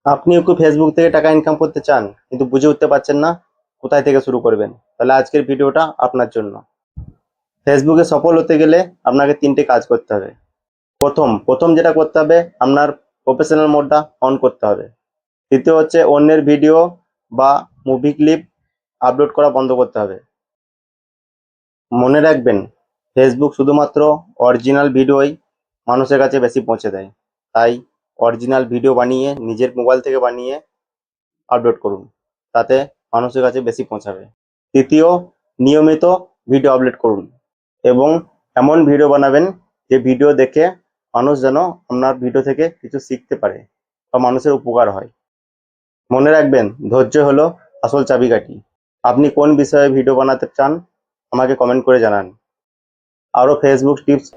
আপনিও কি ফেসবুক থেকে টাকা ইনকাম করতে চান কিন্তু বুঝে উঠতে পারছেন না কোথায় থেকে শুরু করবেন? তাহলে আজকের ভিডিওটা আপনার জন্য। ফেসবুকে সফল হতে গেলে আপনাকে তিনটে কাজ করতে হবে। প্রথম যেটা করতে হবে, আপনার প্রফেশনাল মোডটা অন করতে হবে। দ্বিতীয় হচ্ছে অন্যের ভিডিও বা মুভি ক্লিপ আপলোড করা বন্ধ করতে হবে। মনে রাখবেন, ফেসবুক শুধুমাত্র অরিজিনাল ভিডিওই মানুষের কাছে বেশি পৌঁছে দেয়। তাই অরিজিনাল ভিডিও বানিয়ে নিজের মোবাইল থেকে বানিয়ে আপলোড করুন, তাতে মানুষের কাছে বেশি পৌঁছাবে। তৃতীয়, নিয়মিত ভিডিও আপলোড করুন এবং এমন ভিডিও বানাবেন যে ভিডিও দেখে মানুষ যেন আপনার ভিডিও থেকে কিছু শিখতে পারে বা মানুষের উপকার হয়। মনে রাখবেন, ধৈর্য হলো আসল চাবিকাঠি। আপনি কোন বিষয়ে ভিডিও বানাতে চান আমাকে কমেন্ট করে জানান। আরও ফেসবুক টিপস